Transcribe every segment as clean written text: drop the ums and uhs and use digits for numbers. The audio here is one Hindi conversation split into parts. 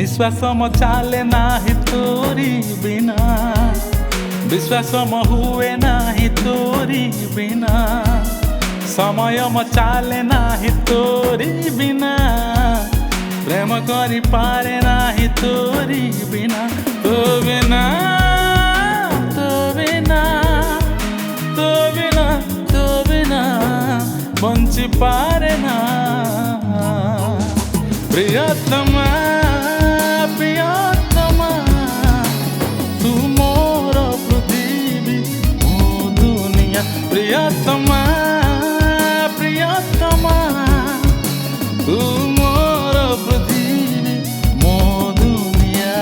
निश्वास म चाले नाही तोरी बिना, विश्वास म हुए नाही तोरी बिना, समय म चाले नाही तोरी बिना, प्रेम करी पारे नाही तोरी बिना, तो बिना तो बिना तो बिना तो बिना बंची पारे ना। प्रियतमा प्रियतमा तू मोर पृथ्वी मो दुनिया, प्रियतमा प्रियतमा तू मोर पृथ्वी मो दुनिया।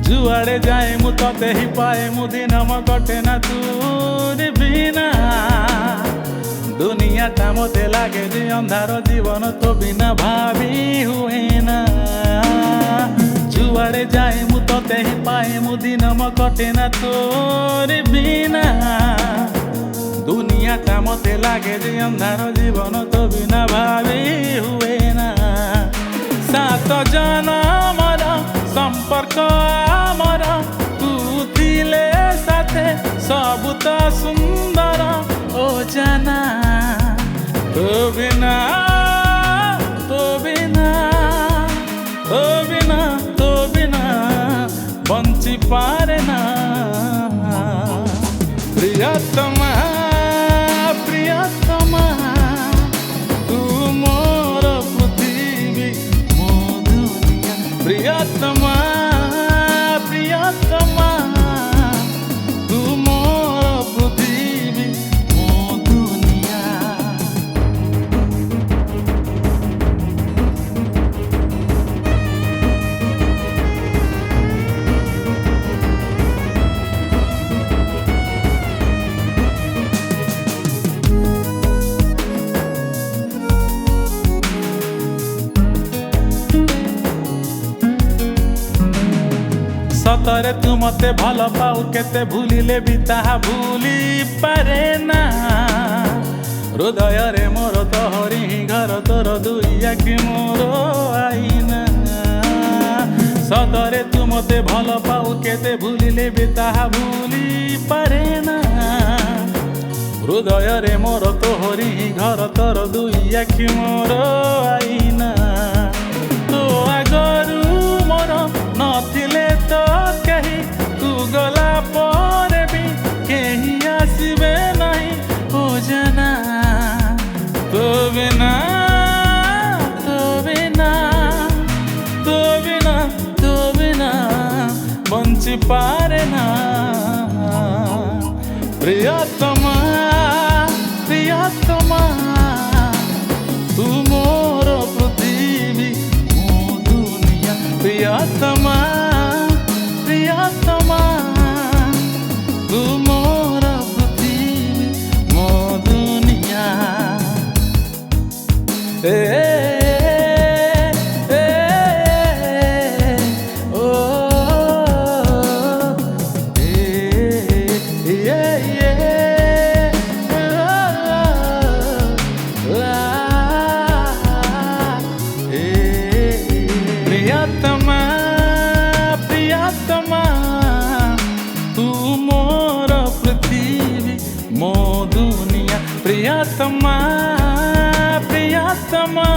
जुआड़े जाए मु ते ही पाए मु दिन म कटे ना तूर बिना, दुनिया टा मते लागे जे अंधार जीवन तो बिना भावी हुए ना। जुआड़े जाए मु ते ही पाए मु दिन म कटे ना तोर बिना, दुनिया टा मते लागे जे अंधार जीवन तो बिना भावी हुए ना। सात जनमर संपर्क आमर तू थिले साथे सब तो सुंदर ओ जाना, तो बिना तो बिना तो बिना तो बिना बंची पारे ना। प्रियतमा प्रियतमा तू मोर पृथ्वी मो दुनिया, प्रियतमा प्रियतमा तू मोर पृथ्वी मो दुनिया। सतरे तू मते भल पाऊ केते भूलिले भी ताहा भूली पारे ना। हृदय रे मोर तोहरी घर तोर दुई आखि मोर आईना। सतरे तू मते भल पाऊ केते भूलिले भी ताहा भूली पारे ना। हृदय रे मोर तोहरी घर तोर दुई आखि मोर आईना। तो आगरू मोर नथिले तो कहीं तू गला पर भी कहीं आसबे नहीं हो जाना, तो बिना तो बिना तो बिना तो बिना बंची पारे ना। प्रियतमा प्रियतमा तू मोर पृथ्वी मो दुनिया, प्रियतमा प्रियतमा तू मोर पृथ्वी मो दुनिया। प्रियतमा प्रियतमा तू मोर पृथ्वी मो दुनिया, प्रियतमा प्रियतमा